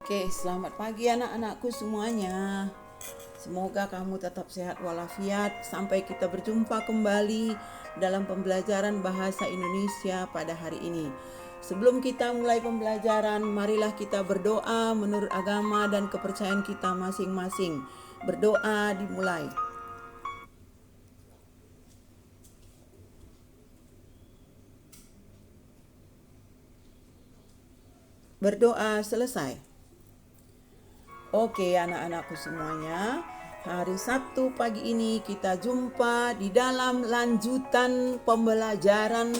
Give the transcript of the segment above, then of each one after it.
Oke, selamat pagi anak-anakku semuanya. Semoga kamu tetap sehat walafiat sampai kita berjumpa kembali dalam pembelajaran bahasa Indonesia pada hari ini. Sebelum kita mulai pembelajaran, marilah kita berdoa menurut agama dan kepercayaan kita masing-masing. Berdoa dimulai. Berdoa selesai. Oke anak-anakku semuanya, hari Sabtu pagi ini kita jumpa di dalam lanjutan pembelajaran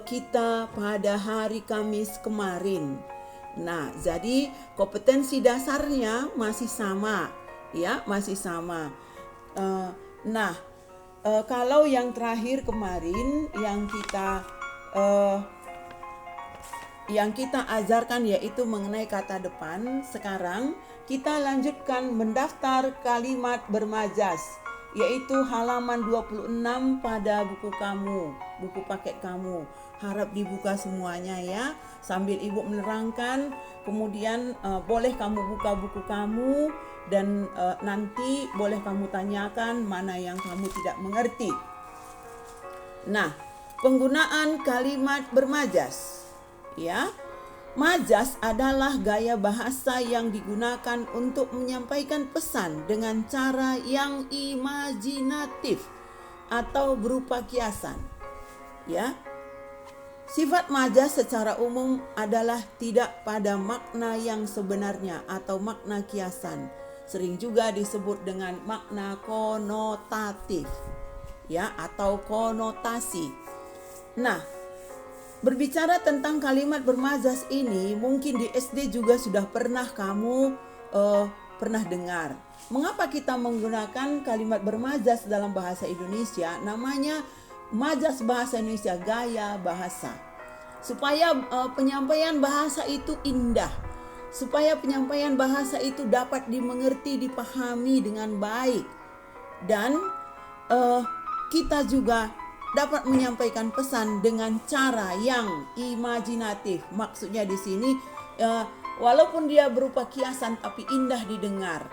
kita pada hari Kamis kemarin. Nah, jadi kompetensi dasarnya masih sama, ya, masih sama. Nah, kalau yang terakhir kemarin yang kita ajarkan yaitu mengenai kata depan. Sekarang kita lanjutkan mendaftar kalimat bermajas, yaitu halaman 26 pada buku kamu, buku paket kamu. Harap dibuka semuanya ya, sambil ibu menerangkan. Kemudian boleh kamu buka buku kamu dan nanti boleh kamu tanyakan mana yang kamu tidak mengerti. Nah, penggunaan kalimat bermajas. Ya, majas adalah gaya bahasa yang digunakan untuk menyampaikan pesan dengan cara yang imajinatif atau berupa kiasan. Ya, sifat majas secara umum adalah tidak pada makna yang sebenarnya atau makna kiasan. Sering juga disebut dengan makna konotatif, ya, atau konotasi. Nah, berbicara tentang kalimat bermajas ini, mungkin di SD juga sudah pernah kamu pernah dengar. Mengapa kita menggunakan kalimat bermajas dalam bahasa Indonesia? Namanya majas bahasa Indonesia, gaya bahasa. Supaya penyampaian bahasa itu indah, supaya penyampaian bahasa itu dapat dimengerti, dipahami dengan baik, dan kita juga dapat menyampaikan pesan dengan cara yang imajinatif. Maksudnya di sini walaupun dia berupa kiasan tapi indah didengar.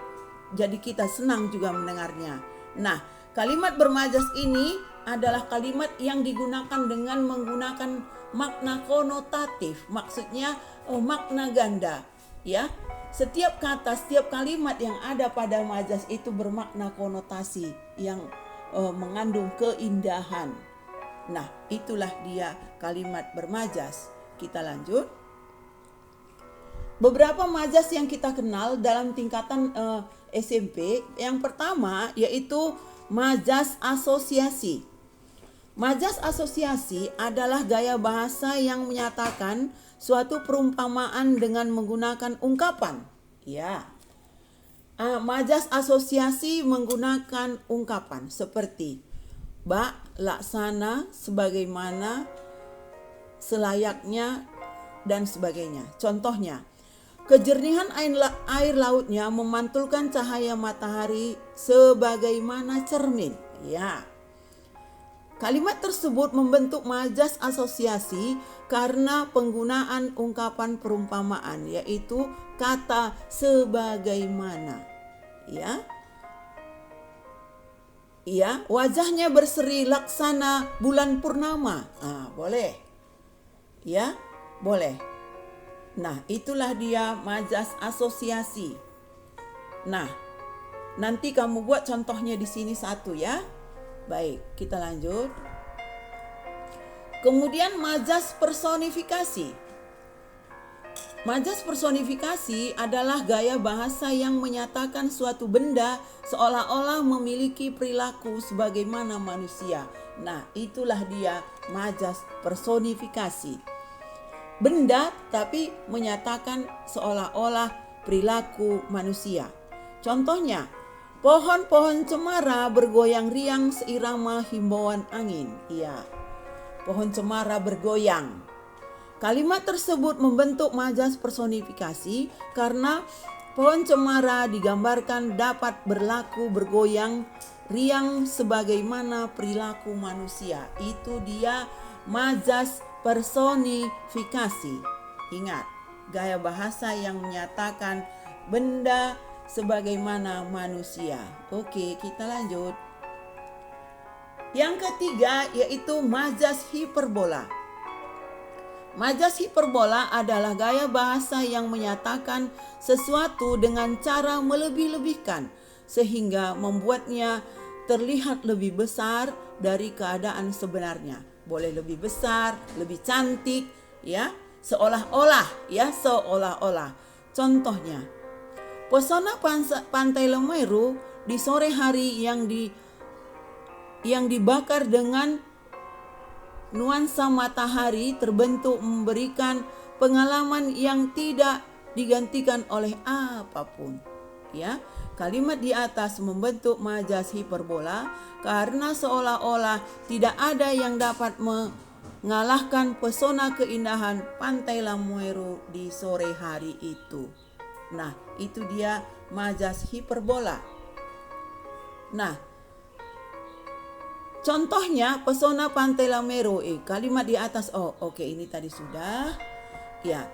Jadi kita senang juga mendengarnya. Nah, kalimat bermajas ini adalah kalimat yang digunakan dengan menggunakan makna konotatif. Maksudnya makna ganda, ya. Setiap kata, setiap kalimat yang ada pada majas itu bermakna konotasi yang mengandung keindahan. Nah, itulah dia kalimat bermajas. Kita lanjut. Beberapa majas yang kita kenal dalam tingkatan SMP. Yang pertama yaitu majas asosiasi. Majas asosiasi adalah gaya bahasa yang menyatakan suatu perumpamaan dengan menggunakan ungkapan. Ya. Majas asosiasi menggunakan ungkapan seperti bak, laksana, sebagaimana, selayaknya, dan sebagainya. Contohnya, kejernihan air lautnya memantulkan cahaya matahari sebagaimana cermin. Ya. Kalimat tersebut membentuk majas asosiasi karena penggunaan ungkapan perumpamaan, yaitu kata sebagaimana. Ya. Ya, wajahnya berseri laksana bulan purnama. Boleh. Ya, boleh. Nah, itulah dia majas asosiasi. Nah, nanti kamu buat contohnya di sini satu ya. Baik, kita lanjut. Kemudian majas personifikasi. Majas personifikasi adalah gaya bahasa yang menyatakan suatu benda seolah-olah memiliki perilaku sebagaimana manusia. Nah, itulah dia majas personifikasi. Benda tapi menyatakan seolah-olah perilaku manusia. Contohnya, pohon-pohon cemara bergoyang riang seirama himbauan angin. Iya, pohon cemara bergoyang. Kalimat tersebut membentuk majas personifikasi karena pohon cemara digambarkan dapat berlaku bergoyang riang sebagaimana perilaku manusia. Itu dia majas personifikasi. Ingat, gaya bahasa yang menyatakan benda sebagaimana manusia. Oke, kita lanjut. Yang ketiga yaitu majas hiperbola. Majas hiperbola adalah gaya bahasa yang menyatakan sesuatu dengan cara melebih-lebihkan sehingga membuatnya terlihat lebih besar dari keadaan sebenarnya. Boleh lebih besar, lebih cantik, ya, seolah-olah. Contohnya, pesona Pantai Lemeru di sore hari yang dibakar dengan nuansa matahari terbentuk memberikan pengalaman yang tidak digantikan oleh apapun. Ya, kalimat di atas membentuk majas hiperbola karena seolah-olah tidak ada yang dapat mengalahkan pesona keindahan Pantai Lemeru di sore hari itu. Nah, itu dia majas hiperbola. Nah, contohnya pesona Pantai Lemeru. Kalimat di atas. Oke, ini tadi sudah. Ya.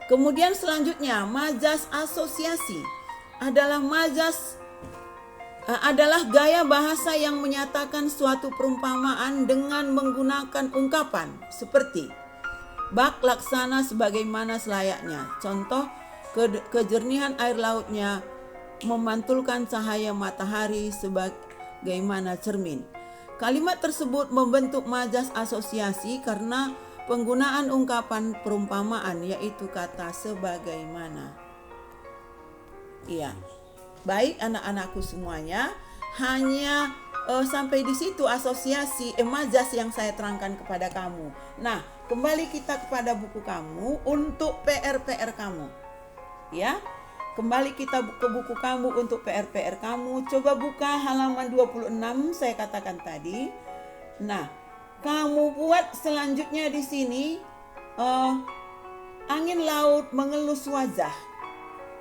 Kemudian selanjutnya majas asosiasi adalah gaya bahasa yang menyatakan suatu perumpamaan dengan menggunakan ungkapan seperti bak laksana sebagaimana selayaknya. Contoh, kejernihan air lautnya memantulkan cahaya matahari sebagaimana cermin. Kalimat tersebut membentuk majas asosiasi karena penggunaan ungkapan perumpamaan yaitu kata sebagaimana. Iya. Baik anak-anakku semuanya, hanya sampai di situ asosiasi majas yang saya terangkan kepada kamu. Nah, kembali kita kepada buku kamu untuk PR-PR kamu. Ya. Kembali kita ke buku kamu untuk PR-PR kamu. Coba buka halaman 26 saya katakan tadi. Nah, kamu buat selanjutnya di sini angin laut mengelus wajah.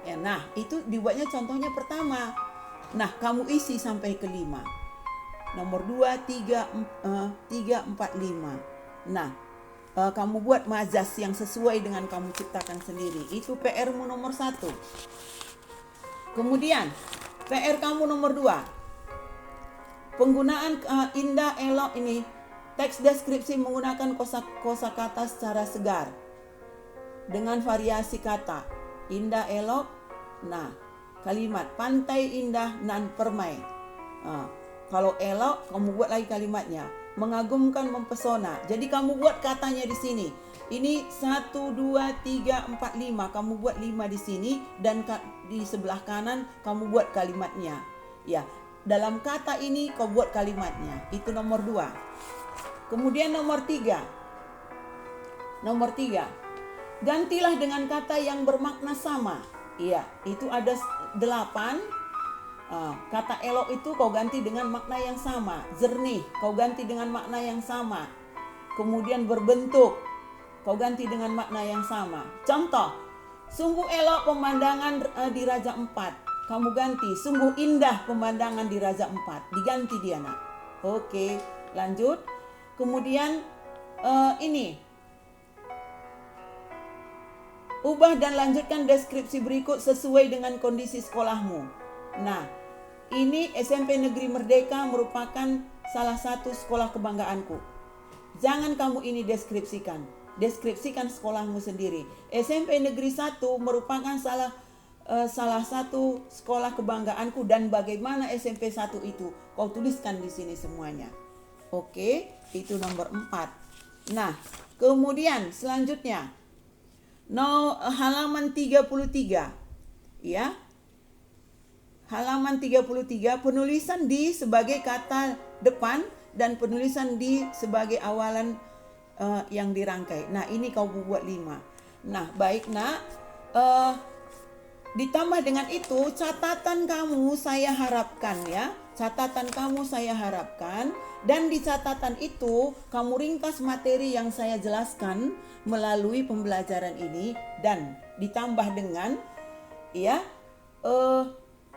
Ya, nah, itu dibuatnya contohnya pertama. Nah, kamu isi sampai ke 5. Nomor 2, 3, 4, 5. Nah, kamu buat majas yang sesuai dengan kamu ciptakan sendiri. Itu PR-mu nomor 1. Kemudian PR kamu nomor 2. Penggunaan indah elok ini. Teks deskripsi menggunakan kosakata secara segar dengan variasi kata indah elok. Nah, kalimat pantai indah nan permai. Kalau elok kamu buat lagi kalimatnya. Mengagumkan, mempesona. Jadi kamu buat katanya di sini. Ini 1, 2, 3, 4, 5. Kamu buat 5 di sini dan di sebelah kanan kamu buat kalimatnya. Ya, dalam kata ini kau buat kalimatnya. Itu nomor 2. Kemudian nomor 3. Gantilah dengan kata yang bermakna sama. Iya, itu ada 8. Kata elok itu kau ganti dengan makna yang sama. Jernih kau ganti dengan makna yang sama. Kemudian berbentuk kau ganti dengan makna yang sama. Contoh, sungguh elok pemandangan di Raja Empat. Kamu ganti sungguh indah pemandangan di Raja Empat. Diganti dia nak. Oke, lanjut. Kemudian ini ubah dan lanjutkan deskripsi berikut sesuai dengan kondisi sekolahmu. Nah, ini SMP Negeri Merdeka merupakan salah satu sekolah kebanggaanku. Jangan kamu ini deskripsikan. Deskripsikan sekolahmu sendiri. SMP Negeri 1 merupakan salah satu sekolah kebanggaanku dan bagaimana SMP 1 itu kau tuliskan di sini semuanya. Oke, itu nomor 4. Nah, kemudian selanjutnya halaman 33. Ya. Halaman 33, penulisan di sebagai kata depan dan penulisan di sebagai awalan yang dirangkai. Nah, ini kau buat 5. Nah, baik nak. Ditambah dengan itu, catatan kamu saya harapkan ya. Catatan kamu saya harapkan. Dan di catatan itu, kamu ringkas materi yang saya jelaskan melalui pembelajaran ini. Dan ditambah dengan ya,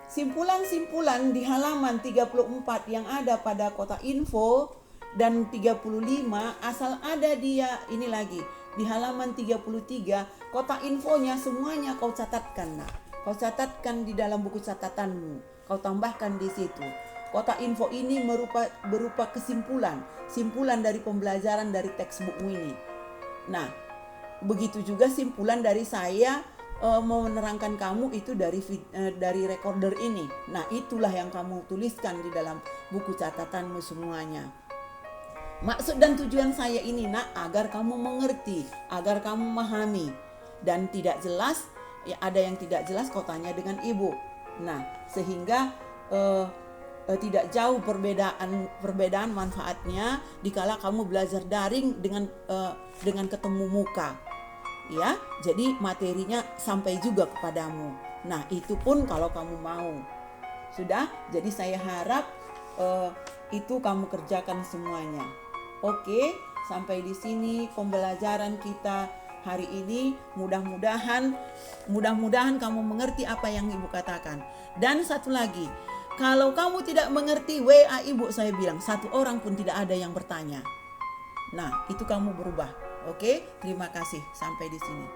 simpulan-simpulan di halaman 34 yang ada pada kotak info dan 35 asal ada dia ini lagi di halaman 33, kota infonya semuanya kau catatkan, nak. Kau catatkan di dalam buku catatanmu. Kau tambahkan di situ. Kota info ini berupa kesimpulan dari pembelajaran dari textbookmu ini. Nah, begitu juga simpulan dari saya mau menerangkan kamu itu dari recorder ini. Nah, itulah yang kamu tuliskan di dalam buku catatanmu semuanya. Maksud dan tujuan saya ini, nak, agar kamu mengerti, agar kamu memahami. Dan tidak jelas, ya ada yang tidak jelas kau tanya dengan ibu. Nah, sehingga tidak jauh perbedaan manfaatnya dikala kamu belajar daring dengan ketemu muka. Ya, jadi materinya sampai juga kepadamu. Nah, itu pun kalau kamu mau. Sudah, jadi saya harap itu kamu kerjakan semuanya. Oke, sampai di sini pembelajaran kita hari ini. Mudah-mudahan kamu mengerti apa yang Ibu katakan. Dan satu lagi, kalau kamu tidak mengerti, WA Ibu, saya bilang, satu orang pun tidak ada yang bertanya. Nah, itu kamu berubah. Oke, terima kasih. Sampai di sini.